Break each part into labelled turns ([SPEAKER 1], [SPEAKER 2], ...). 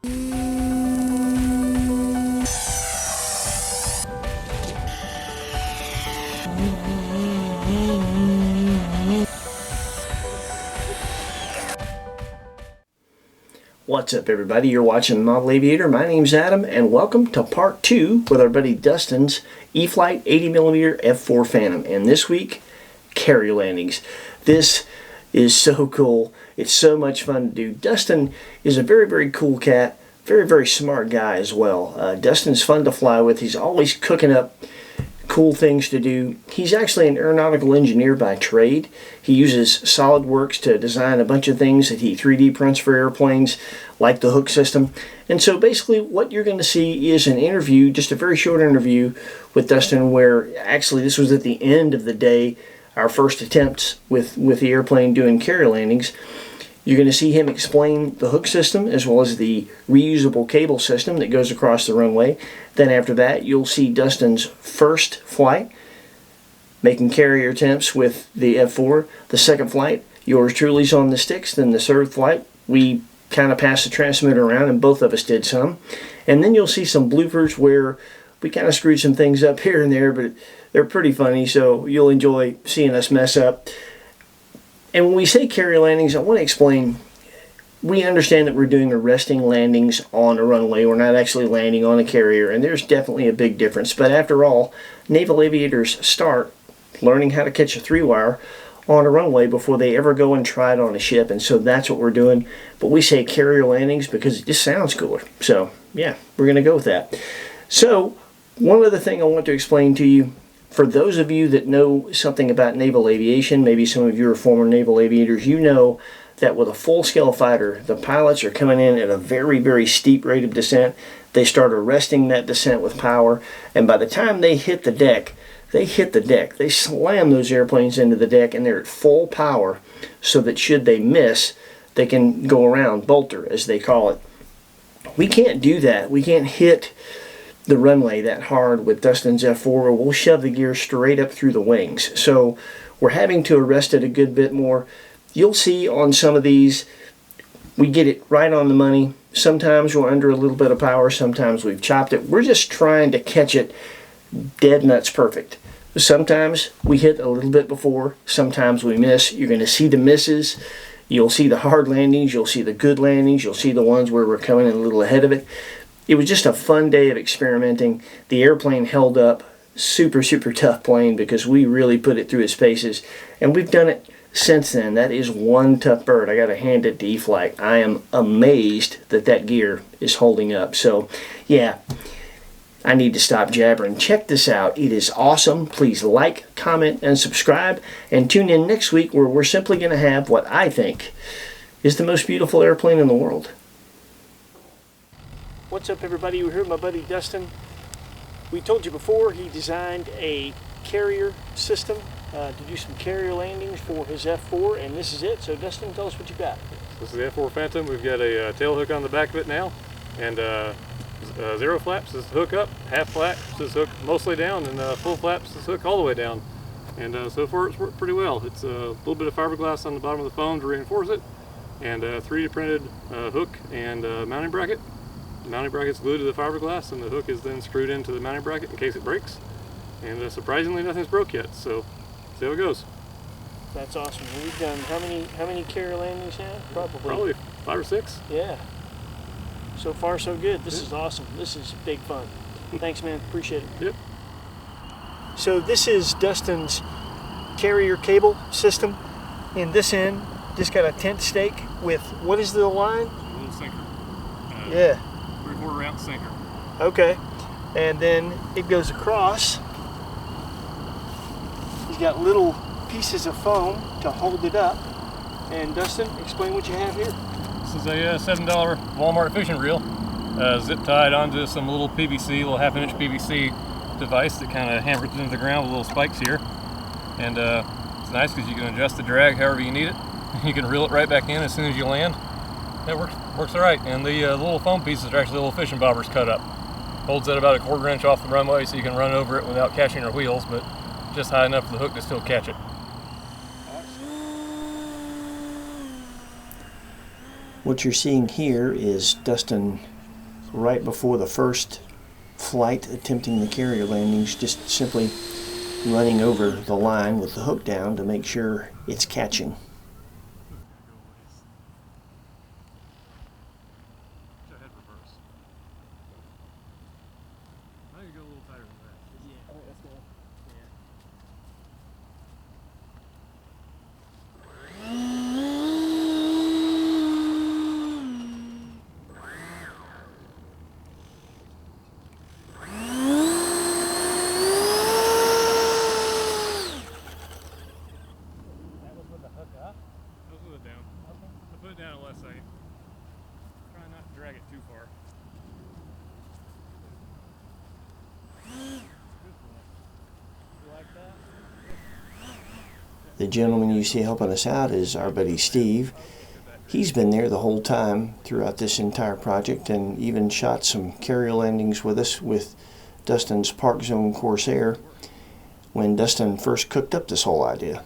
[SPEAKER 1] What's up, everybody? You're watching Model Aviator. My name's Adam, and welcome to part 2 with our buddy Dustin's E-Flite 80mm F-4 Phantom. And this week, carrier landings. This is so cool. It's so much fun to do. Dustin is a very, very cool cat. Very, very smart guy as well. Dustin's fun to fly with. He's always cooking up cool things to do. He's actually an aeronautical engineer by trade. He uses SolidWorks to design a bunch of things that he 3D prints for airplanes, like the hook system. And so basically what you're going to see is an interview, just a very short interview with Dustin, where actually this was at the end of the day, our first attempts with the airplane doing carrier landings. You're going to see him explain the hook system as well as the reusable cable system that goes across the runway. Then after that, you'll see Dustin's first flight, making carrier attempts with the F4. The second flight, yours truly's on the sticks. Then the third flight, we kind of passed the transmitter around, and both of us did some. And then you'll see some bloopers where we kind of screwed some things up here and there, but they're pretty funny, so you'll enjoy seeing us mess up. And when we say carrier landings, I want to explain, we understand that we're doing arresting landings on a runway. We're not actually landing on a carrier, and there's definitely a big difference. But after all, naval aviators start learning how to catch a 3-wire on a runway before they ever go and try it on a ship, and so that's what we're doing. But we say carrier landings because it just sounds cooler. So yeah, we're going to go with that. So one other thing I want to explain to you, for those of you that know something about naval aviation, maybe some of you are former naval aviators, you know that with a full-scale fighter, the pilots are coming in at a very, very steep rate of descent. They start arresting that descent with power, and by the time they hit the deck, they slam those airplanes into the deck, and they're at full power so that should they miss, they can go around, bolter, as they call it. We can't do that. We can't hit the runway that hard with Dustin's F4, or we'll shove the gear straight up through the wings. So we're having to arrest it a good bit more. You'll see on some of these, we get it right on the money. Sometimes we're under a little bit of power, sometimes we've chopped it. We're just trying to catch it dead nuts perfect. Sometimes we hit a little bit before, sometimes we miss. You're going to see the misses. You'll see the hard landings, you'll see the good landings, you'll see the ones where we're coming in a little ahead of it. It was just a fun day of experimenting. The airplane held up. Super, super tough plane because we really put it through its paces. And we've done it since then. That is one tough bird. I got to hand it to E-Flite. I am amazed that that gear is holding up. So, yeah, I need to stop jabbering. Check this out. It is awesome. Please like, comment, and subscribe. And tune in next week where we're simply going to have what I think is the most beautiful airplane in the world. What's up, everybody? We're here with my buddy Dustin. We told you before he designed a carrier system to do some carrier landings for his F4, and this is it. So Dustin, tell us what you got.
[SPEAKER 2] This is the F4 Phantom. We've got a tail hook on the back of it now, and zero flaps is the hook up, half flaps is hook mostly down, and full flaps is hook all the way down. And so far it's worked pretty well. It's a little bit of fiberglass on the bottom of the foam to reinforce it, and 3D printed hook and mounting bracket. The mounting bracket's glued to the fiberglass, and the hook is then screwed into the mounting bracket in case it breaks. And surprisingly, nothing's broke yet. So, see how it goes.
[SPEAKER 1] That's awesome. We've done how many carrier landings now?
[SPEAKER 2] Probably 5 or 6.
[SPEAKER 1] Yeah. So far, so good. This is awesome. This is big fun. Thanks, man. Appreciate it.
[SPEAKER 2] Yep.
[SPEAKER 1] So this is Dustin's carrier cable system. In this end, just got a tent stake with, what is the line?
[SPEAKER 2] A little sinker.
[SPEAKER 1] Yeah.
[SPEAKER 2] 3/4 ounce sinker.
[SPEAKER 1] Okay, and then it goes across. He's got little pieces of foam to hold it up. And Dustin, explain what you have here.
[SPEAKER 2] This is a $7 Walmart fishing reel, zip tied onto some little PVC, little 1/2-inch PVC device that kind of hammers into the ground with little spikes here. And it's nice because you can adjust the drag however you need it. You can reel it right back in as soon as you land. It works all right, and the little foam pieces are actually little fishing bobbers cut up. Holds it about 1/4 inch off the runway so you can run over it without catching your wheels, but just high enough for the hook to still catch it.
[SPEAKER 1] What you're seeing here is Dustin right before the first flight attempting the carrier landings, just simply running over the line with the hook down to make sure it's catching.
[SPEAKER 2] Put it down in less second. Try not to drag it too far. You like that?
[SPEAKER 1] The gentleman you see helping us out is our buddy Steve. He's been there the whole time throughout this entire project and even shot some carrier landings with us with Dustin's Park Zone Corsair when Dustin first cooked up this whole idea.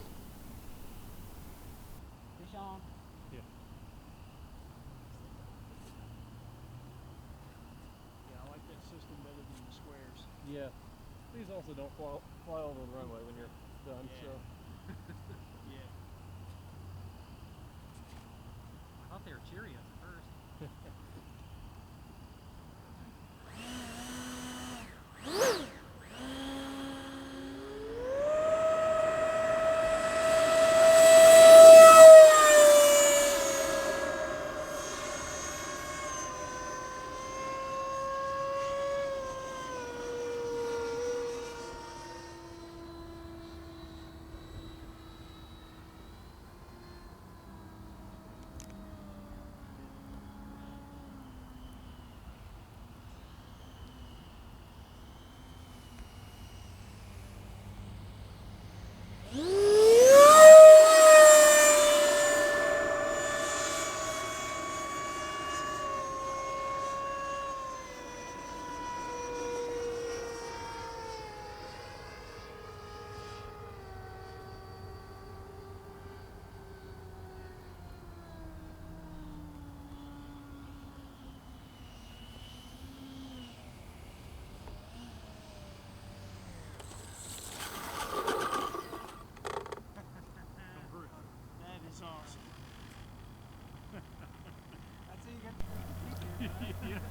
[SPEAKER 2] Yeah. These also don't fly over the runway when you're done, so.
[SPEAKER 3] Yeah. I thought they were Cheerios at first.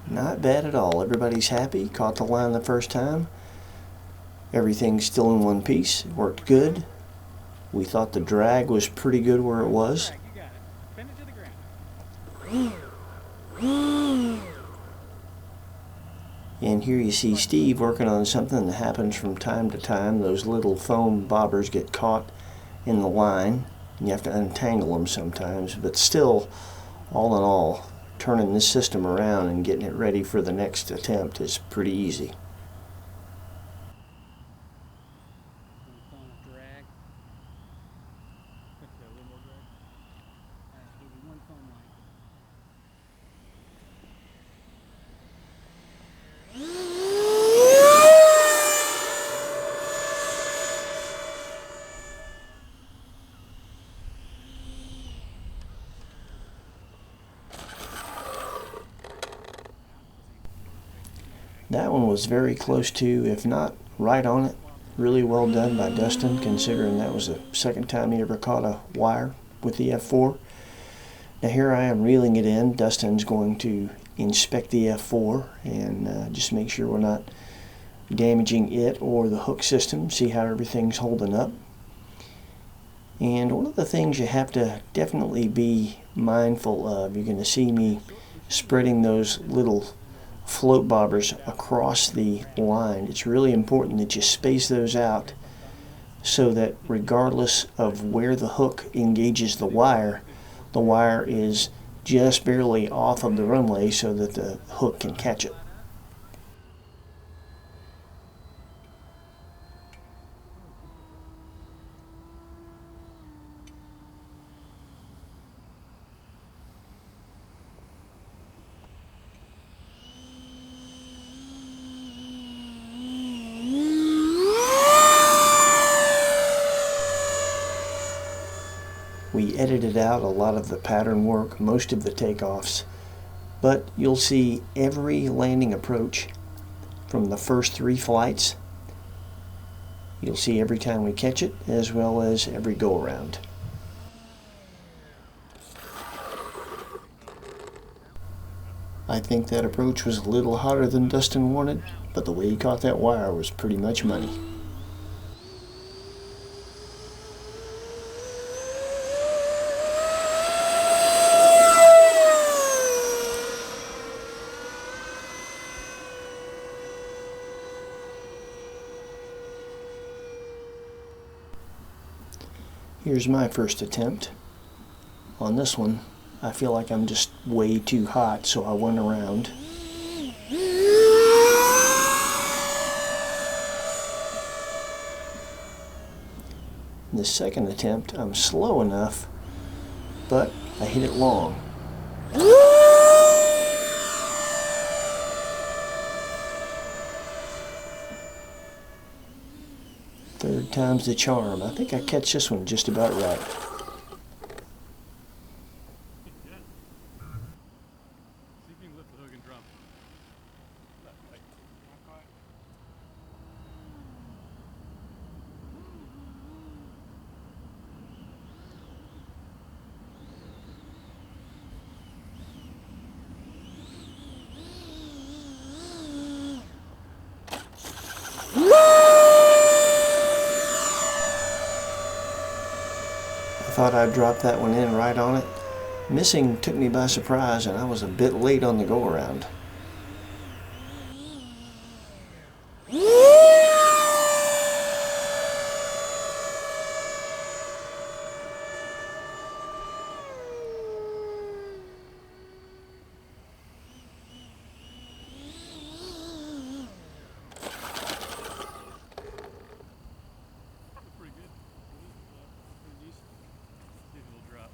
[SPEAKER 1] Not bad at all. Everybody's happy. Caught the line the first time. Everything's still in one piece. It worked good. We thought the drag was pretty good where it was.
[SPEAKER 3] You got it. Pin it to the ground.
[SPEAKER 1] And here you see Steve working on something that happens from time to time. Those little foam bobbers get caught in the line. And you have to untangle them sometimes. But still, all in all, turning this system around and getting it ready for the next attempt is pretty easy.
[SPEAKER 3] Drag. A little more drag. Give me one foam line.
[SPEAKER 1] That one was very close to, if not right on it. Really well done by Dustin, considering that was the second time he ever caught a wire with the F4. Now here I am reeling it in. Dustin's going to inspect the F4 and just make sure we're not damaging it or the hook system, see how everything's holding up. And one of the things you have to definitely be mindful of, you're going to see me spreading those little float bobbers across the line. It's really important that you space those out so that regardless of where the hook engages the wire is just barely off of the runway so that the hook can catch it. We edited out a lot of the pattern work, most of the takeoffs, but you'll see every landing approach from the first 3 flights. You'll see every time we catch it, as well as every go around. I think that approach was a little hotter than Dustin wanted, but the way he caught that wire was pretty much money. Here's my first attempt. On this one, I feel like I'm just way too hot, so I went around. The second attempt, I'm slow enough, but I hit it long. Third time's the charm. I think I catch this one just about right.
[SPEAKER 2] See if you can lift the hook and drop.
[SPEAKER 1] I thought I'd drop that one in right on it. Missing took me by surprise, and I was a bit late on the go around.
[SPEAKER 2] Pretty good. Pretty decent. See if it'll drop.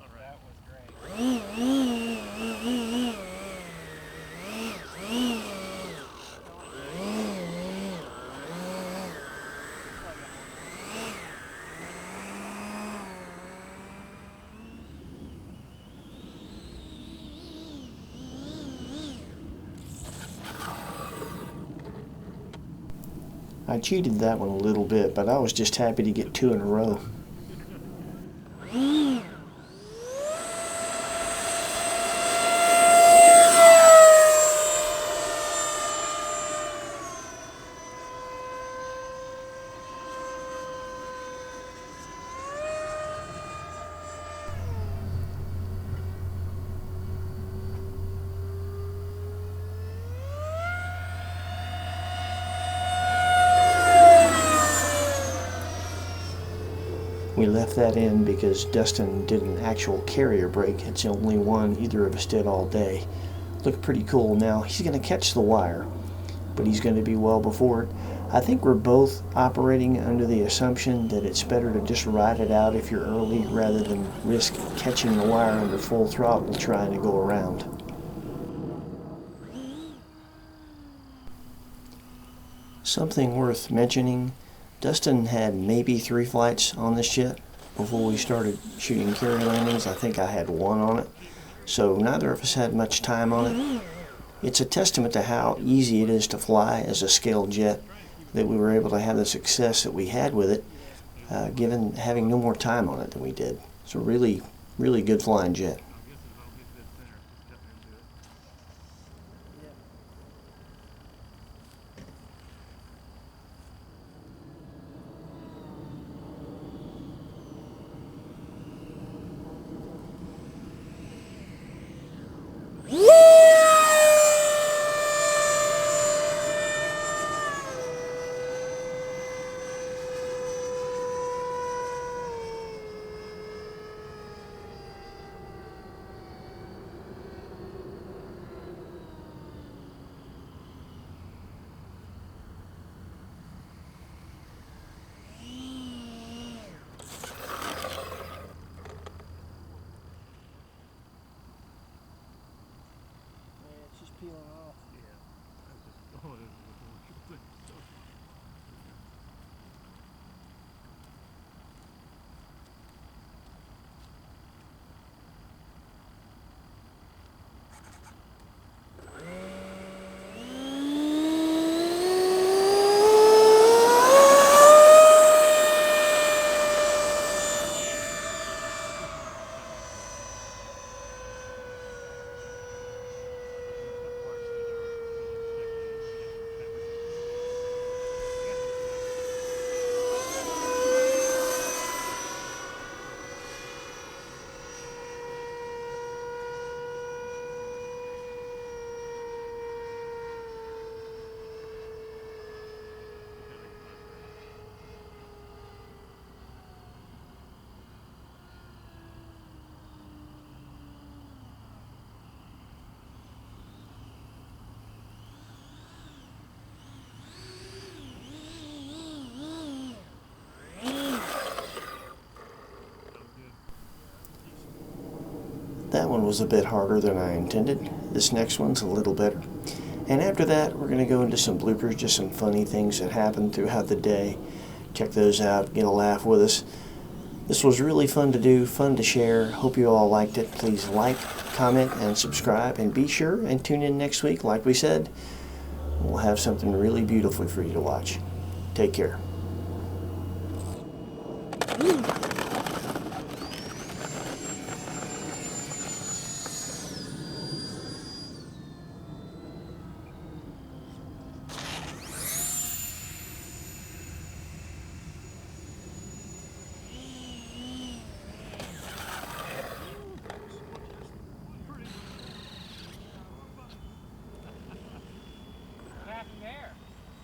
[SPEAKER 2] All right.
[SPEAKER 3] That was great.
[SPEAKER 1] I cheated that one a little bit, but I was just happy to get 2 in a row. We left that in because Dustin did an actual carrier break. It's the only one either of us did all day. Looked pretty cool. Now he's going to catch the wire, but he's going to be well before it. I think we're both operating under the assumption that it's better to just ride it out if you're early rather than risk catching the wire under full throttle trying to go around. Something worth mentioning, Dustin had maybe 3 flights on this jet before we started shooting carry landings. I think I had 1 on it, so neither of us had much time on it. It's a testament to how easy it is to fly as a scaled jet that we were able to have the success that we had with it, given having no more time on it than we did. It's a really, really good flying jet.
[SPEAKER 3] Peeling off.
[SPEAKER 1] That one was a bit harder than I intended. This next one's a little better. And after that, we're going to go into some bloopers, just some funny things that happened throughout the day. Check those out, get a laugh with us. This was really fun to do, fun to share. Hope you all liked it. Please like, comment, and subscribe. And be sure and tune in next week. Like we said, we'll have something really beautiful for you to watch. Take care.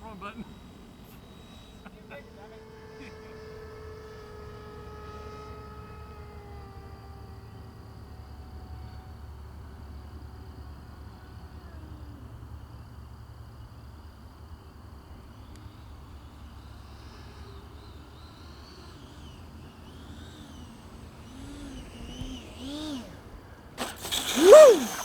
[SPEAKER 3] Wrong button.
[SPEAKER 1] Woo!